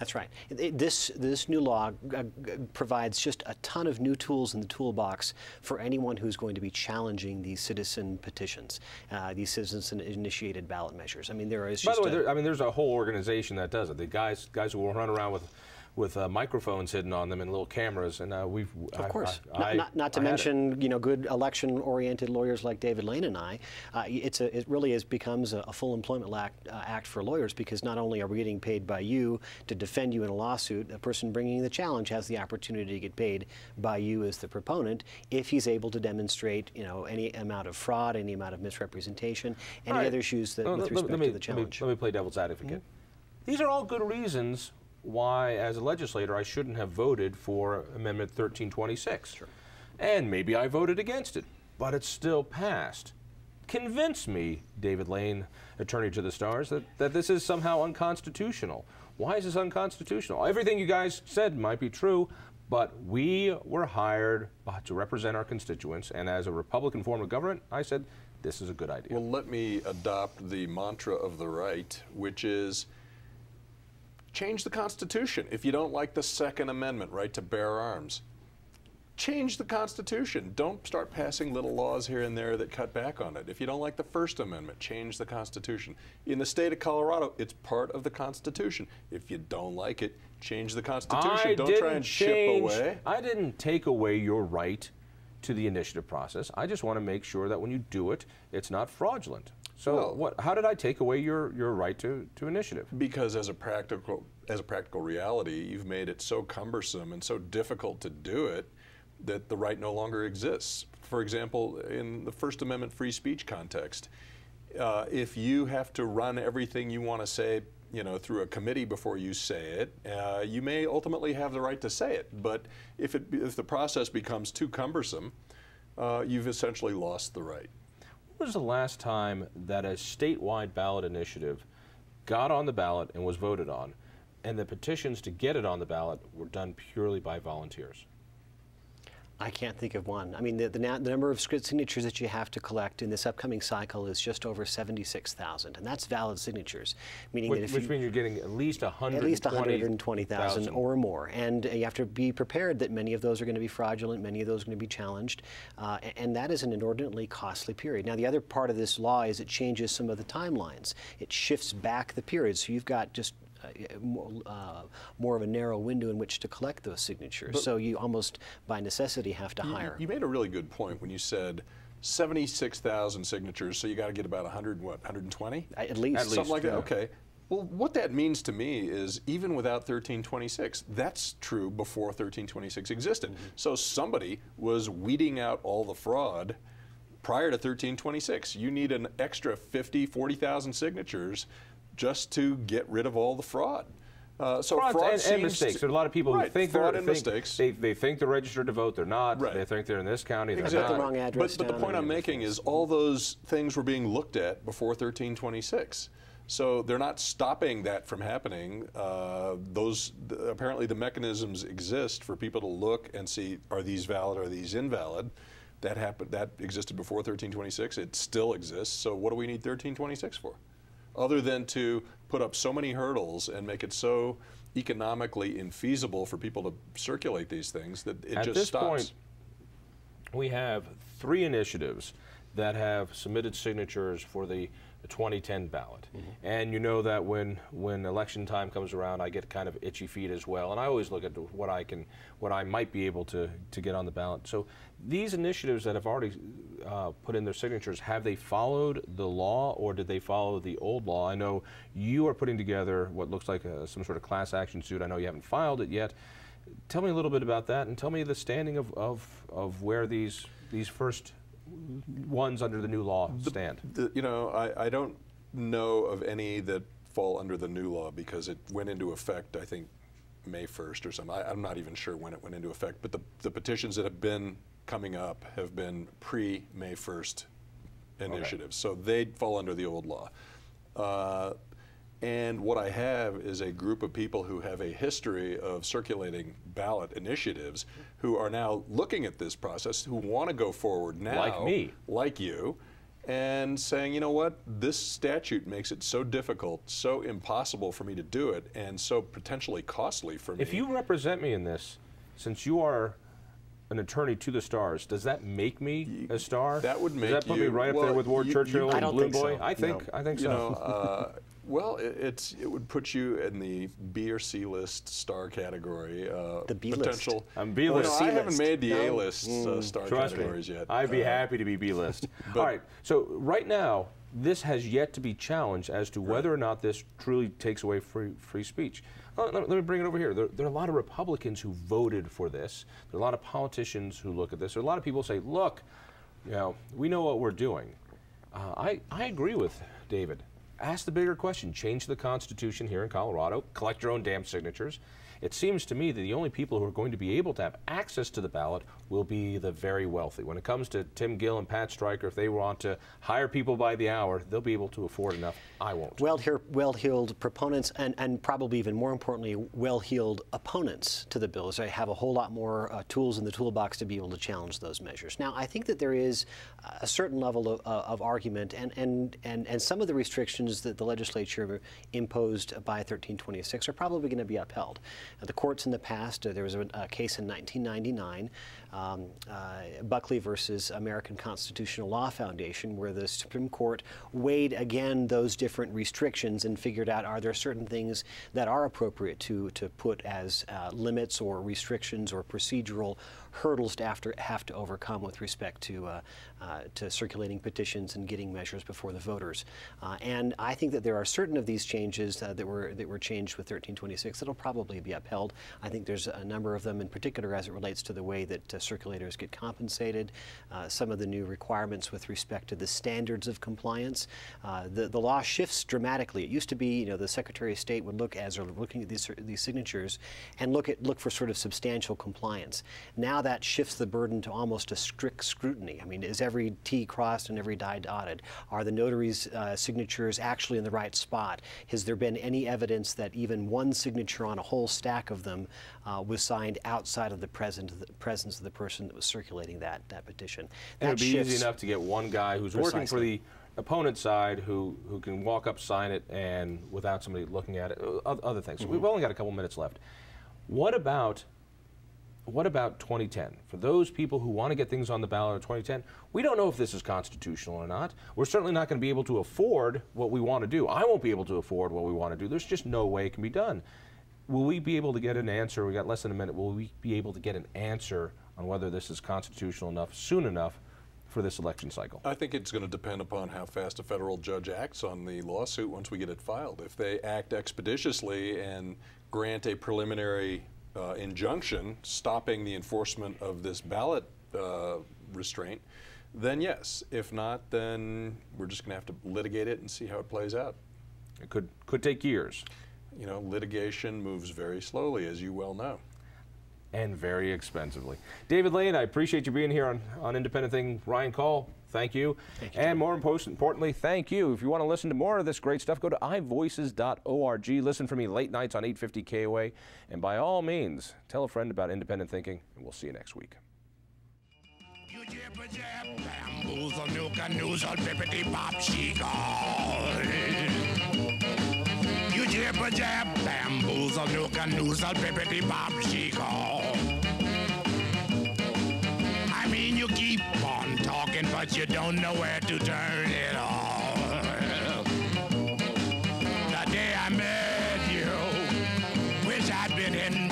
That's right. This new law provides just a ton of new tools in the toolbox for anyone who's going to be challenging these citizen petitions, these citizen-initiated ballot measures. I mean, there is just. By the way, there's a whole organization that does it. The guys who will run around with microphones hidden on them and little cameras, and of course, not to mention good election-oriented lawyers like David Lane and I. It really becomes a full employment act for lawyers, because not only are we getting paid by you to defend you in a lawsuit, the person bringing the challenge has the opportunity to get paid by you as the proponent if he's able to demonstrate any amount of fraud, any amount of misrepresentation, any other issues that with respect to the challenge. Let me play devil's advocate. These are all good reasons why, as a legislator, I shouldn't have voted for Amendment 1326. Sure. And maybe I voted against it, but it still passed. Convince me, David Lane, attorney to the stars, that this is somehow unconstitutional. Why is this unconstitutional? Everything you guys said might be true, but we were hired to represent our constituents, and as a Republican form of government, I said, this is a good idea. Well, let me adopt the mantra of the right, which is, change the Constitution. If you don't like the Second Amendment, right to bear arms, change the Constitution. Don't start passing little laws here and there that cut back on it. If you don't like the First Amendment, change the Constitution. In the state of Colorado, it's part of the Constitution. If you don't like it, change the Constitution. Don't try and chip away. I didn't take away your right to the initiative process. I just want to make sure that when you do it, it's not fraudulent. So how did I take away your right to initiative? Because as a practical reality, you've made it so cumbersome and so difficult to do it that the right no longer exists. For example, in the First Amendment free speech context, if you have to run everything you want to say through a committee before you say it, you may ultimately have the right to say it. But if the process becomes too cumbersome, you've essentially lost the right. When was the last time that a statewide ballot initiative got on the ballot and was voted on, and the petitions to get it on the ballot were done purely by volunteers? I can't think of one. I mean, the number of signatures that you have to collect in this upcoming cycle is just over 76,000, and that's valid signatures, meaning that if which means you're getting at least 120,000 or more, and you have to be prepared that many of those are going to be fraudulent, many of those are going to be challenged, and that is an inordinately costly period. Now, the other part of this law is it changes some of the timelines. It shifts back the period, so you've got just more of a narrow window in which to collect those signatures. So you almost, by necessity, have to hire. You made a really good point when you said 76,000 signatures, so you got to get about 120? At least. Something like that, okay. Well, what that means to me is even without 1326, that's true before 1326 existed. So somebody was weeding out all the fraud prior to 1326. You need an extra 50, 40,000 signatures just to get rid of all the fraud. So fraud and mistakes. There are a lot of people who think they think they're registered to vote. They're not. Right. They think they're in this county. They're not. The wrong address. But the point I'm making is all those things were being looked at before 1326. So they're not stopping that from happening. Apparently the mechanisms exist for people to look and see, are these valid, are these invalid? That existed before 1326. It still exists. So what do we need 1326 for? Other than to put up so many hurdles and make it so economically infeasible for people to circulate these things that it just stops. At this point, we have 3 initiatives that have submitted signatures for the 2010 ballot. And you know that when election time comes around, I get kind of itchy feet as well, and I always look at what I might be able to get on the ballot. So these initiatives that have already put in their signatures, have they followed the law, or did they follow the old law? I know you are putting together what looks like some sort of class action suit. I know you haven't filed it yet. Tell me a little bit about that, and tell me the standing of where these first ones under the new law stand. I don't know of any that fall under the new law because it went into effect, I think, May 1st or something. I'm not even sure when it went into effect, but the petitions that have been coming up have been pre-May 1st initiatives. So they fall under the old law. And what I have is a group of people who have a history of circulating ballot initiatives who are now looking at this process, who want to go forward now. Like me. Like you. and saying, you know what, this statute makes it so difficult, so impossible for me to do it, and so potentially costly for me. If you represent me in this, since you are an attorney to the stars, does that make me a star? That would make you. Does that put me right up there with Ward Churchill and Blue Boy? So. I think so. You know, well, it would put you in the B or C list star category. The B potential. list. I'm B list. Well, no, I haven't made the A list star Trust categories me. yet. I'd be happy to be B list. All right. So right now, this has yet to be challenged as to whether or not this truly takes away free speech. Let me bring it over here. There are a lot of Republicans who voted for this. There are a lot of politicians who look at this. There are a lot of people who say, look, you know, we know what we're doing. I agree with David. Ask the bigger question. Change the Constitution here in Colorado. Collect your own damn signatures. It seems to me that the only people who are going to be able to have access to the ballot will be the very wealthy. When it comes to Tim Gill and Pat Stryker, if they want to hire people by the hour, they'll be able to afford enough. I won't. Well-heeled proponents and probably even more importantly, well-heeled opponents to the bills. They have a whole lot more tools in the toolbox to be able to challenge those measures. Now, I think that there is a certain level of argument and some of the restrictions that the legislature imposed by 1326 are probably going to be upheld. The courts in the past, there was a case in 1999, Buckley versus American Constitutional Law Foundation, where the Supreme Court weighed again those different restrictions and figured out, are there certain things that are appropriate to put as limits or restrictions or procedural hurdles to have to overcome with respect to circulating petitions and getting measures before the voters. And I think that there are certain of these changes that were changed with 1326 that'll probably be upheld. I think there's a number of them, in particular as it relates to the way that circulators get compensated, some of the new requirements with respect to the standards of compliance. The law shifts dramatically. It used to be, you know, the Secretary of State would look as they're looking at these signatures and look for sort of substantial compliance. Now that shifts the burden to almost a strict scrutiny. I mean, is every T crossed and every I dotted? Are the notary's signatures actually in the right spot? Has there been any evidence that even one signature on a whole stack of them was signed outside of the presence of the person that was circulating that petition? It would be easy enough to get one guy who's working for the opponent side who can walk up, sign it, and without somebody looking at it, other things. We've only got a couple minutes left. What about 2010? For those people who want to get things on the ballot in 2010, we don't know if this is constitutional or not. We're certainly not going to be able to afford what we want to do. I won't be able to afford what we want to do. There's just no way it can be done. Will we be able to get an answer? We got less than a minute. Will we be able to get an answer on whether this is constitutional enough soon enough for this election cycle? I think it's going to depend upon how fast a federal judge acts on the lawsuit once we get it filed. If they act expeditiously and grant a preliminary injunction stopping the enforcement of this ballot restraint, then yes. If not, then we're just going to have to litigate it and see how it plays out. It could take years. You know, litigation moves very slowly, as you well know. And very expensively. David Lane, I appreciate you being here on Independent Thinking. Ryan Call, thank you. Thank you, and more importantly, thank you. If you want to listen to more of this great stuff, go to ivoices.org. Listen for me late nights on 850 KOA. And by all means, tell a friend about Independent Thinking, and we'll see you next week. Jab, bamboozle, nook and noozle, bippity bop, she-call. I mean, you keep on talking, but you don't know where to turn it off. The day I met you, wish I'd been in